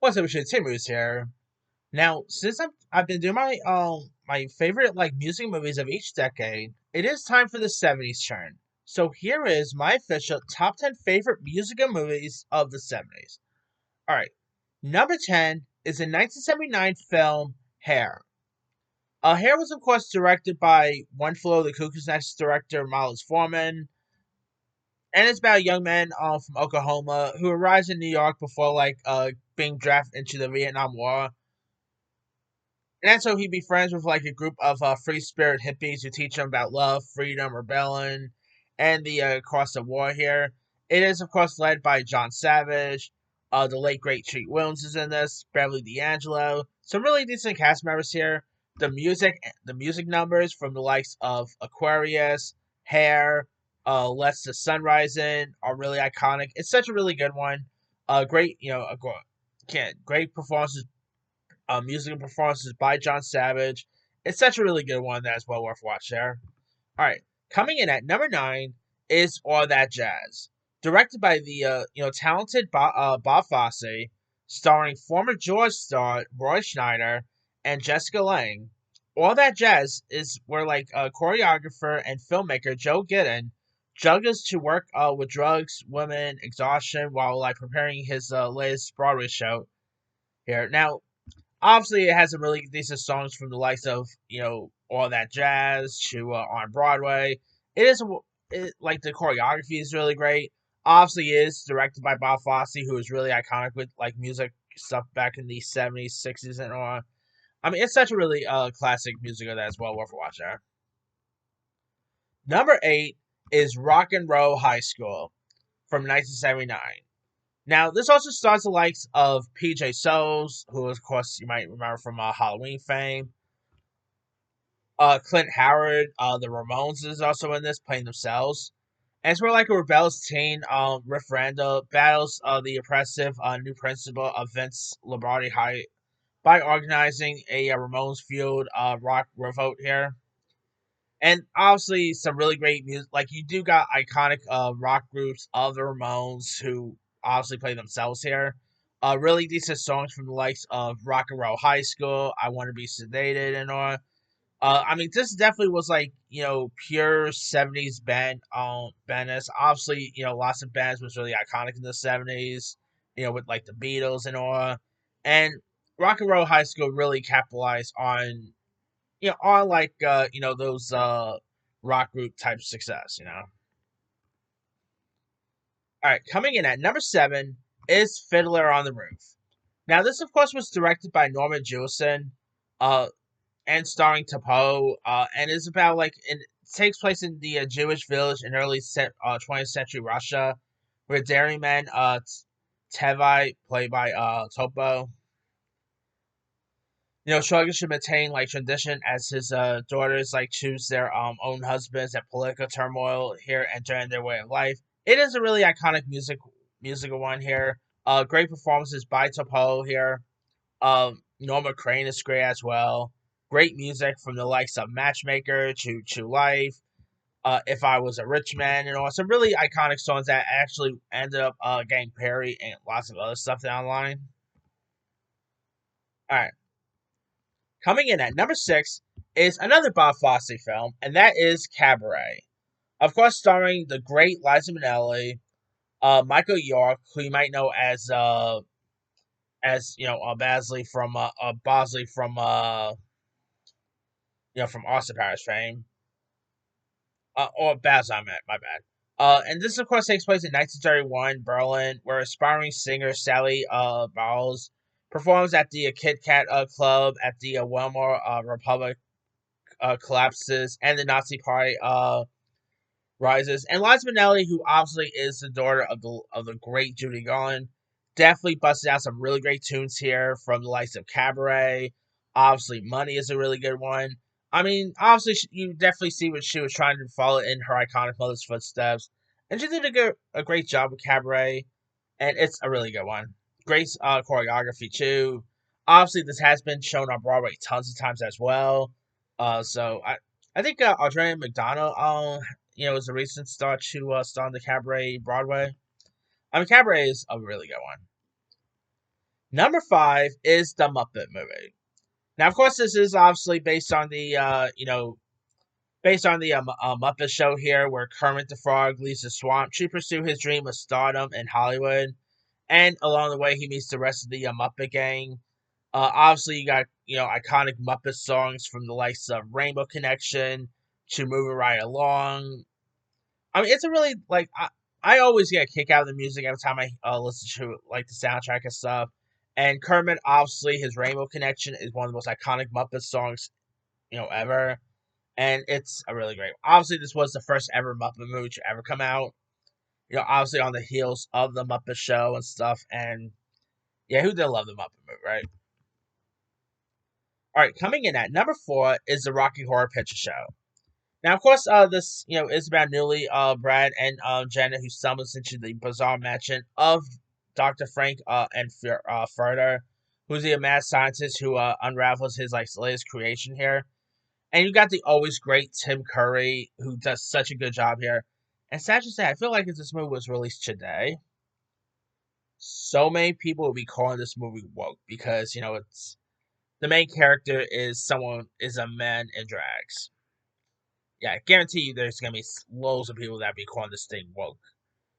What's up, shit? Timmy's here. Now, since I've been doing my favorite music movies of each decade, it is time for the '70s turn. So here is my official top 10 favorite musical movies of the '70s. All right, number 10 is the 1979 film Hair. Hair was of course directed by One Flew Over the Cuckoo's Nest director Milos Forman, and it's about a young man from Oklahoma who arrives in New York before being drafted into the Vietnam War. And that's how he befriends with like a group of free spirit hippies who teach him about love, freedom, rebellion, and the cost of war here. It is, of course, led by John Savage. The late great Treat Williams is in this. Beverly D'Angelo. Some really decent cast members here. The music numbers from the likes of Aquarius, Hair, Let's the Sun Rise In are really iconic. It's such a really good one. Great, great performances, music and performances by John Savage. It's such a really good one that is well worth watching there. All right, coming in at number 9 is All That Jazz, directed by the talented Bob Fosse, starring former George star Roy Schneider and Jessica Lange. All That Jazz is where choreographer and filmmaker Joe Giddon juggles to work with drugs, women, exhaustion while preparing his latest Broadway show here. Now, obviously, it has some really decent songs from the likes of All That Jazz to on Broadway. It is the choreography is really great. Obviously, it is directed by Bob Fosse, who is really iconic with music stuff back in the '70s, '60s, and all. I mean, it's such a really classic musical that is well worth watching. Number 8 is Rock and Roll High School from 1979. Now, this also stars the likes of PJ Soles, who, of course, you might remember from Halloween fame. Clint Howard, the Ramones is also in this, playing themselves. And it's where a rebellious teen, Riff Randall, battles the oppressive new principal of Vince Lombardi High by organizing a Ramones fueled rock revolt here. And obviously, some really great music. Like, you do got iconic rock groups of the Ramones who obviously play themselves here. Really decent songs from the likes of Rock and Roll High School, I Want to Be Sedated, and all. I mean, this definitely was pure '70s bandness. Obviously, lots of bands was really iconic in the '70s. With like the Beatles and all, and Rock and Roll High School really capitalized on those rock group type success. All right, coming in at number 7 is Fiddler on the Roof. Now, this of course was directed by Norman Jewison. Uh, and starring Tapo, and is about it takes place in the Jewish village in early 20th century Russia, where dairyman Tevai, played by Topo, struggles to maintain tradition as his daughters choose their own husbands and political turmoil here and during their way of life. It is a really iconic musical one here. Great performances by Topo here. Norma Crane is great as well. Great music from the likes of Matchmaker to Life, If I Was a Rich Man, and all some really iconic songs that actually ended up getting parodied and lots of other stuff down the line. All right, coming in at number 6 is another Bob Fosse film, and that is Cabaret. Of course, starring the great Liza Minnelli, Michael York, who you might know as Bosley from from Austin Powers fame, or Baz, I meant, my bad. And this, of course, takes place in 1931 Berlin, where aspiring singer Sally Bowles performs at the Kit Kat Club at the Weimar Republic collapses and the Nazi Party rises. And Liza Minnelli, who obviously is the daughter of the great Judy Garland, definitely busted out some really great tunes here from the likes of Cabaret. Obviously, Money is a really good one. I mean, obviously, you definitely see what she was trying to follow in her iconic mother's footsteps, and she did a great job with Cabaret, and it's a really good one. Great choreography too. Obviously, this has been shown on Broadway tons of times as well. So I think Audrina McDonald is a recent star to star on the Cabaret Broadway. I mean, Cabaret is a really good one. Number five is the Muppet movie. Now, of course, this is obviously based on the based on the Muppet Show here, where Kermit the Frog leaves the swamp to pursue his dream of stardom in Hollywood, and along the way, he meets the rest of the Muppet gang. Obviously, you got iconic Muppet songs from the likes of Rainbow Connection to Moving Right Along. I mean, it's a really I always get a kick out of the music every time I listen to like the soundtrack and stuff. And Kermit, obviously, his Rainbow Connection is one of the most iconic Muppet songs ever, and it's a really great. Obviously, this was the first ever Muppet movie to ever come out. Obviously on the heels of the Muppet Show and stuff, and yeah, who didn't love the Muppet movie, right? All right, coming in at number four is the Rocky Horror Picture Show. Now, of course, this is about newly Brad and Janet who stumbles into the bizarre mansion of Dr. Frank and Furter, who's the mad scientist who unravels his latest creation here. And you got the always great Tim Curry who does such a good job here. And sad to say, I feel like if this movie was released today, so many people would be calling this movie woke because it's the main character is a man in drags. Yeah, I guarantee you there's gonna be loads of people that be calling this thing woke.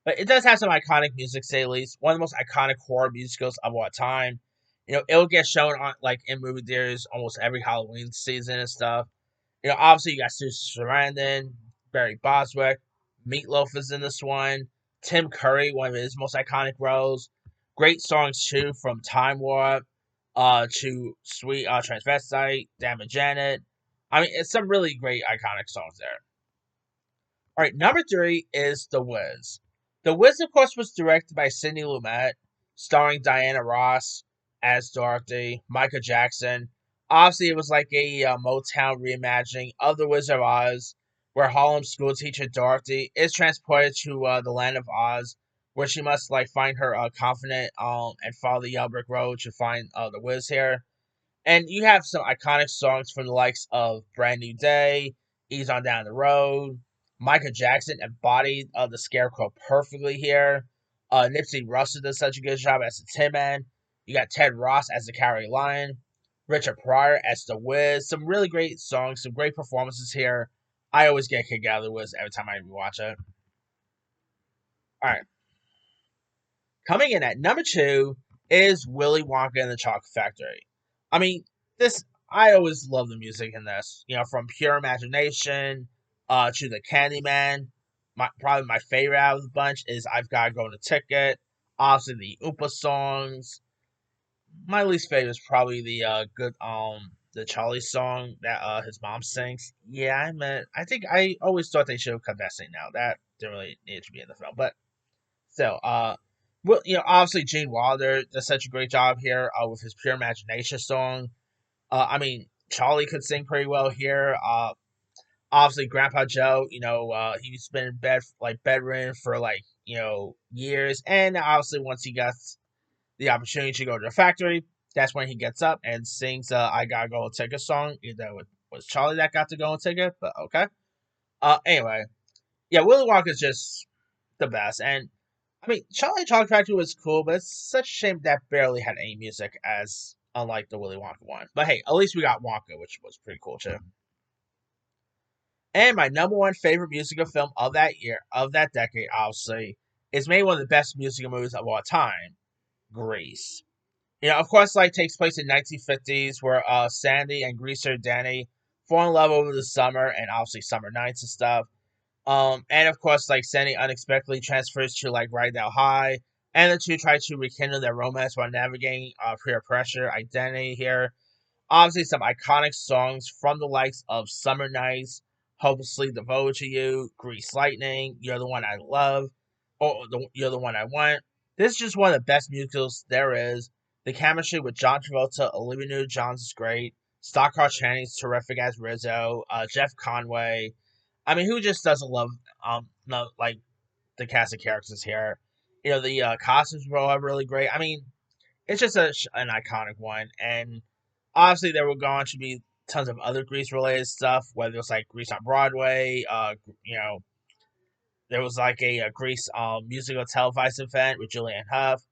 But it does have some iconic music, say at least. One of the most iconic horror musicals of all time. It'll get shown on in movie theaters almost every Halloween season and stuff. Obviously you got Susan Sarandon, Barry Boswick, Meatloaf is in this one, Tim Curry, one of his most iconic roles. Great songs too, from Time Warp, to Sweet Transvestite, Damn and Janet. I mean, it's some really great iconic songs there. All right, number three is The Wiz. The Wiz, of course, was directed by Sidney Lumet, starring Diana Ross as Dorothy, Michael Jackson. Obviously, it was like a Motown reimagining of The Wizard of Oz, where Harlem schoolteacher Dorothy is transported to the land of Oz, where she must find her confident and follow the Yellow Brick Road to find the Wiz here. And you have some iconic songs from the likes of Brand New Day, Ease on Down the Road. Michael Jackson embodied the Scarecrow perfectly here. Nipsey Russell does such a good job as the Tin Man. You got Ted Ross as the Cowardly Lion. Richard Pryor as the Wiz. Some really great songs, some great performances here. I always get a kick out of the Wiz every time I watch it. All right, coming in at number two is Willy Wonka and the Chocolate Factory. I mean, this I always love the music in this. From Pure Imagination, to the Candyman. Probably my favorite out of the bunch is I've Got to Go on a Ticket. Obviously, the Oompa songs. My least favorite is probably the Charlie song that his mom sings. Yeah, I think I always thought they should have cut that scene out. That didn't really need to be in the film, but still, well, obviously Gene Wilder does such a great job here with his Pure Imagination song. I mean, Charlie could sing pretty well here. Obviously Grandpa Joe, he's been in bed bedridden for years, and obviously once he gets the opportunity to go to the factory, that's when he gets up and sings "I Gotta Go and Take a Song." It was Charlie that got to go and take it, but okay. Anyway, yeah, Willy Wonka is just the best, and I mean, Charlie and Chocolate Factory was cool, but it's such a shame that barely had any music, as unlike the Willy Wonka one. But hey, at least we got Wonka, which was pretty cool too. And my number one favorite musical film of that year, of that decade, obviously, is maybe one of the best musical movies of all time, Grease. Of course, takes place in 1950s, where Sandy and Greaser Danny fall in love over the summer and obviously summer nights and stuff. And of course, Sandy unexpectedly transfers to Rydell High, and the two try to rekindle their romance while navigating peer pressure, identity here. Obviously, some iconic songs from the likes of Summer Nights, Hopelessly Devoted to You, Grease Lightning, You're the One I Love, or You're the One I Want. This is just one of the best musicals there is. The chemistry with John Travolta, Olivia Newton-John is great. Stockard Channing's terrific as Rizzo. Jeff Conway. I mean, who just doesn't love no, the cast of characters here? The costumes were all really great. I mean, it's just an iconic one, and obviously there were going to be tons of other Grease related stuff, whether it was Grease on Broadway. There was a Grease musical televised event with Julianne Hough.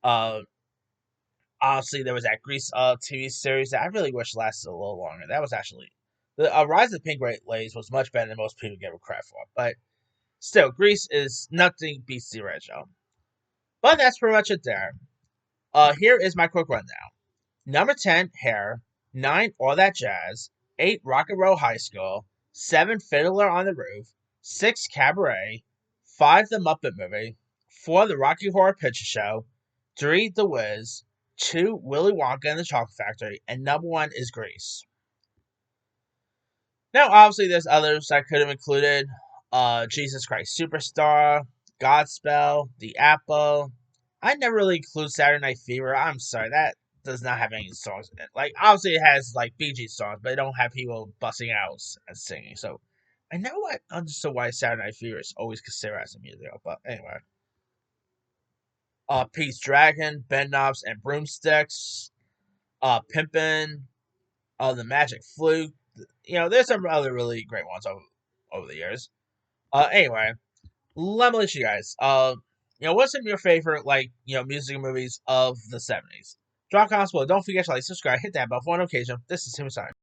Uh, Obviously, there was that Grease TV series that I really wish lasted a little longer. That was actually the Rise of the Pink Ladies was much better than most people give it credit for. But still, Grease is nothing beats the original. But that's pretty much it there. Here is my quick rundown. Number 10, Hair. 9, All That Jazz. 8, Rock and Roll High School. 7, Fiddler on the Roof. 6, Cabaret. 5, The Muppet Movie. 4, The Rocky Horror Picture Show. 3, The Wiz. 2, Willy Wonka and the Chocolate Factory. And number 1 is Grease. Now, obviously, there's others I could have included. Jesus Christ Superstar, Godspell, The Apple. I never really include Saturday Night Fever. I'm sorry, that does not have any songs in it. Like, obviously, it has like Bee Gees songs, but it don't have people busting out and singing. So, I never understood why Saturday Night Fever is always considered as a musical. But anyway, Pete's Dragon, Ben Knobs and Broomsticks, Pimpin', The Magic Flute. There's some other really great ones over the years. Anyway, let me let you guys. What's some of your favorite music movies of the '70s? Drop comments below. Don't forget to like, subscribe, hit that bell for notification. This is Tim Simon.